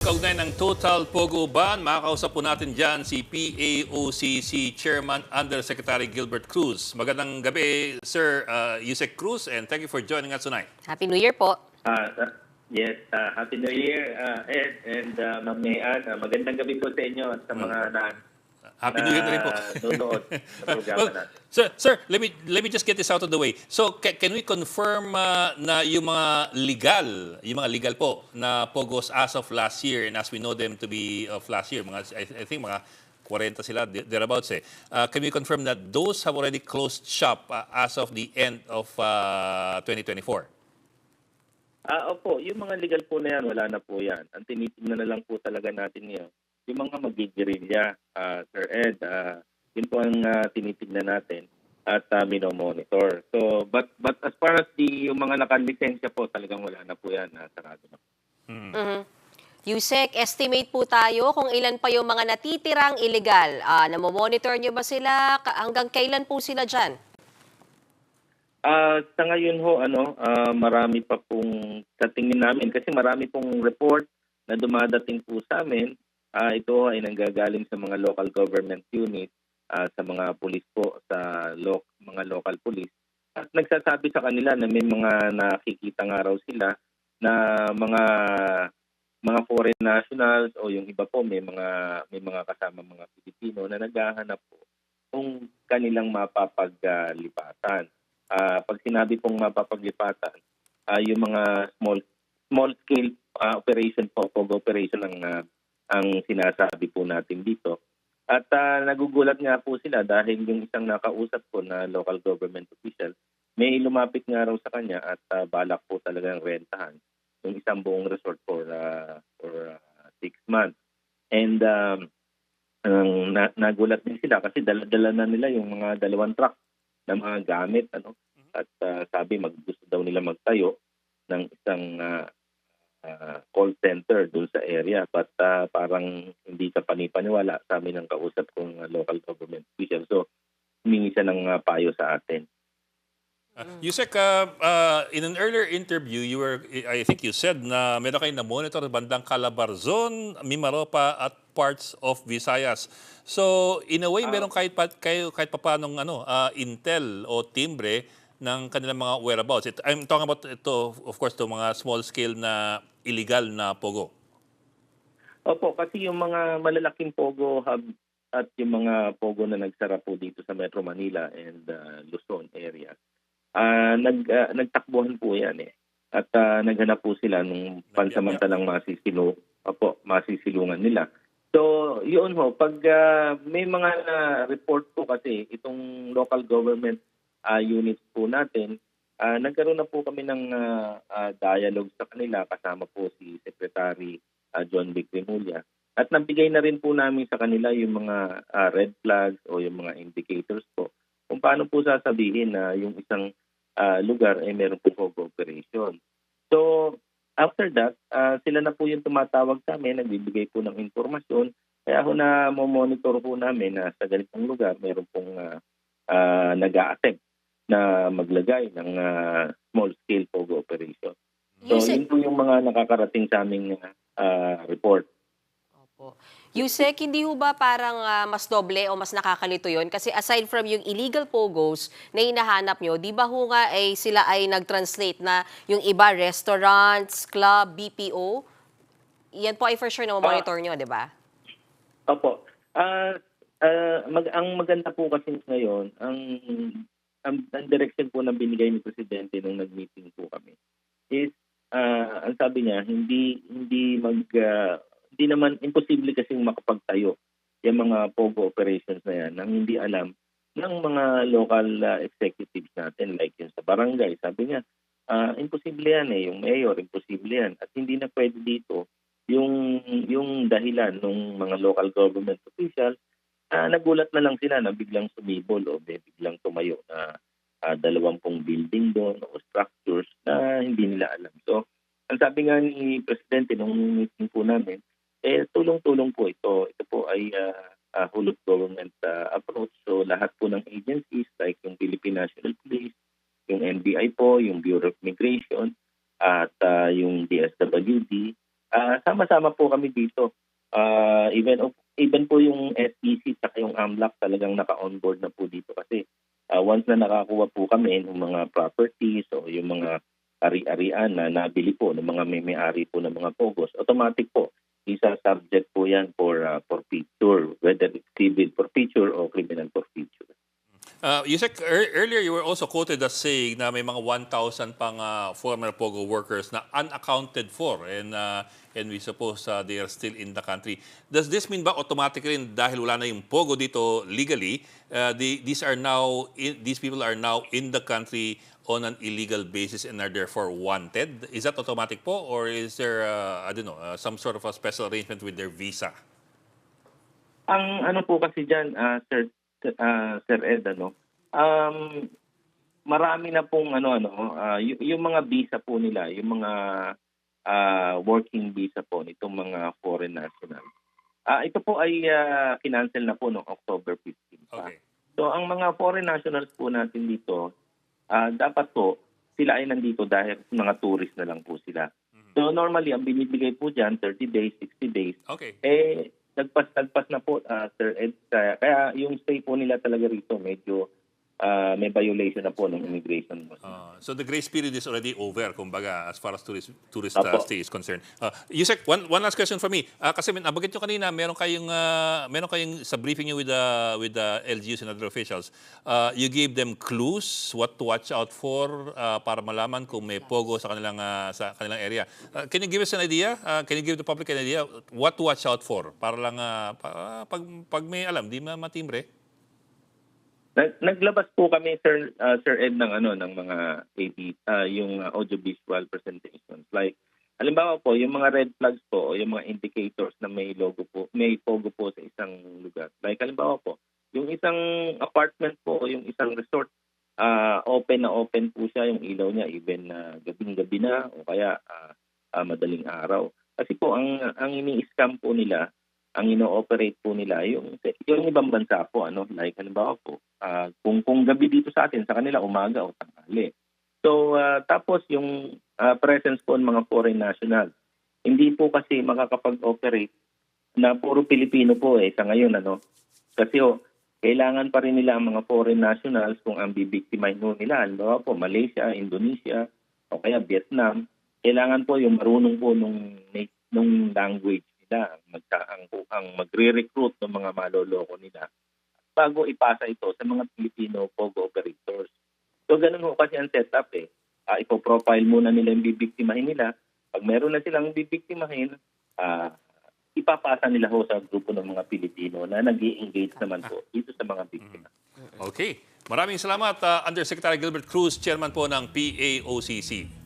Kaugnay ng Total Pogo Ban, makakausap po natin dyan si PAOCC Chairman Undersecretary Gilbert Cruz. Magandang gabi, Sir Yusek Cruz, and thank you for joining us tonight. Happy New Year po. Yes, Happy New Year, Ed, and Ma'am Mayan. Magandang gabi po sa inyo at sa mga Happy New Year na rin po. nanonood sa programa Well, natin. sir, let me just get this out of the way. So, can we confirm na yung mga legal po na pogos as of last year, and as we know them to be of last year, I think mga 40 sila, thereabouts eh. Can we confirm that those have already closed shop as of the end of 2024? Opo, yung mga legal po na yan, wala na po yan. Ang tinitingnan na lang po talaga natin ngayon, yung mga magigirilya, Sir Ed, yun po ang tinitingnan natin at minomonitor. So, but as far as yung mga nakalisensya po, talagang wala na po yan, sarado na. Yusek, estimate po tayo kung ilan pa yung mga natitirang illegal. Namomonitor nyo ba sila? Hanggang kailan po sila dyan? Sa ngayon ho, marami pa pong sa tingin namin kasi marami pong report na dumadating po sa amin. Ito ay nanggagaling sa mga local government unit, sa mga police po, sa mga local police. At nagsasabi sa kanila na may mga nakikita nga raw sila na mga foreign nationals o yung iba po may mga kasama mga Pilipino na naghahanap po kung kanilang mapapaglipatan. Pag sinabi pong mapapaglipatan, yung mga small scale operation po, POGO operation ang sinasabi po natin dito. At nagugulat nga po sila dahil yung isang nakausap ko na local government official, may lumapit nga raw sa kanya at balak po talagang rentahan yung isang buong resort for 6 months. And nagulat din sila kasi dala-dala na nila yung mga 2 truck na mga gamit at sabi gusto daw nila magtayo ng isang call center doon sa area, but parang hindi ka panipaniwala, sabi ng kausap kong local government official. So humingi siya ng payo sa atin. Yusek, in an earlier interview, I think you said na meron kayo na-monitor bandang Calabarzon, Mimaropa at parts of Visayas. So, in a way, meron kahit papanong intel o timbre ng kanilang mga whereabouts. I'm talking about ito, of course, mga small scale na illegal na pogo. Opo, kasi yung mga malalaking pogo hub at yung mga pogo na nagsara po dito sa Metro Manila and Luzon area, nagtakbuhan po yan eh. At naghanap po sila ng pansamantalang masisilungan nila. So, yun ho, pag may mga report po kasi itong local government units po natin, nagkaroon na po kami ng dialogue sa kanila kasama po si Secretary John Vic Remulla. At nabigay na rin po namin sa kanila yung mga red flags o yung mga indicators po kung paano po sasabihin na yung isang lugar ay meron po operation. So, after that, sila na po yung tumatawag sa amin, nagbibigay po ng informasyon. Kaya ako na monitor po namin na sa ganitong lugar, meron pong nag-a-attempt na maglagay ng small-scale POGO operation. So, yun po yung mga nakakarating sa aming report. Opo. Yusek, hindi ho ba parang mas doble o mas nakakalito yun? Kasi aside from yung illegal pogos na hinahanap nyo, di ba ho nga sila ay nag-translate na yung iba restaurants, club, BPO? Yan po ay for sure na monitor nyo, di ba? Opo. Ang maganda po kasi ngayon, ang direction po na binigay ni Presidente nung nag-meeting po kami is, ang sabi niya, hindi naman imposible kasi makapagtayo yung mga POGO operations na yan nang hindi alam ng mga local executives natin like yun sa barangay. Sabi niya, imposible yan yung mayor, imposible yan. At hindi na pwede dito yung dahilan ng mga local government officials. Nagulat na lang sila na biglang sumibol o biglang tumayo na 20 building doon o structures na hindi nila alam. So, ang sabi nga ni Presidente nung meeting po namin, tulong-tulong po ito. Ito po ay whole of government approach. So lahat po ng agencies like yung Philippine National Police, yung NBI po, yung Bureau of Immigration, at yung DSWD, sama-sama sama-sama po kami dito. Even po yung SEC at yung AMLAC talagang naka-onboard na po dito kasi once na nakakuha po kami ng mga properties o yung mga ari-arian na nabili po ng mga may-ari po ng mga POGOs, automatic po isa subject po yan for forfeiture, whether it's civil forfeiture o criminal forfeiture. Yusek, earlier you were also quoted as saying na may mga 1,000 pang former POGO workers na unaccounted for and we suppose they are still in the country. Does this mean ba automatically dahil wala na yung POGO dito legally, these people are now in the country on an illegal basis and are therefore wanted? Is that automatic po or is there some sort of a special arrangement with their visa? Ang ano po kasi diyan, Sir Ed, marami na pong yung mga visa po nila, yung mga working visa po nitong mga foreign national. Ito po ay kinancel na po noong October 15 pa. Okay. So ang mga foreign nationals po natin dito, dapat po sila ay nandito dahil mga tourist na lang po sila. So normally ang binibigay po diyan 30 days, 60 days. Okay. Nagpas na po, Sir Ed. Kaya yung stay po nila talaga rito, medyo may violation na po ng immigration laws. So the grace period is already over, kumbaga, as far as tourist Apo. stay is concerned. Yusek, one last question for me. Kasi nabanggit nyo kanina, meron kayong sa briefing nyo with the LGUs and other officials, you gave them clues what to watch out for para malaman kung may POGO sa kanilang area. Can you give us an idea? Can you give the public an idea what to watch out for? Para lang, pag may alam, di matimbre. Naglabas po kami, Sir Ed, ng mga AV, yung audiovisual presentations. Like, halimbawa po, yung mga red flags po o yung mga indicators na may logo po, may POGO po sa isang lugar. Like, halimbawa po, yung isang apartment po o yung isang resort, open na open po siya, yung ilaw niya, even gabing-gabi na o kaya madaling araw. Kasi po, ang ini-scam po nila, ang ino-operate po nila yung ibang bansa po, like halimbawa po, kung gabi dito sa atin, sa kanila umaga o tanghali. So tapos yung presence po ng mga foreign nationals, hindi po kasi makakapag-operate na puro Pilipino po sa ngayon kasi kailangan pa rin nila ang mga foreign nationals kung ang bibiktimahin nila, halimbawa po Malaysia, Indonesia o kaya Vietnam, kailangan po yung marunong po nung language ang magre-recruit ng mga maloloko nila bago ipasa ito sa mga Filipino POGO operators. So ganun ho kasi ang setup ipo-profile muna nila yung bibiktimahin nila. Pag meron na silang bibiktimahin, ipapasa nila ho sa grupo ng mga Pilipino na nag-i-engage naman po dito sa mga biktima. Okay. Maraming salamat, Undersecretary Gilbert Cruz, Chairman po ng PAOCC.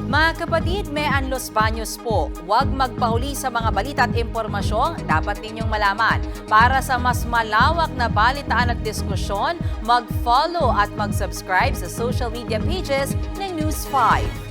Mga kapatid, may Los Baños po. Huwag magpahuli sa mga balita at impormasyong dapat ninyong malaman. Para sa mas malawak na balitaan at diskusyon, mag-follow at mag-subscribe sa social media pages ng News 5.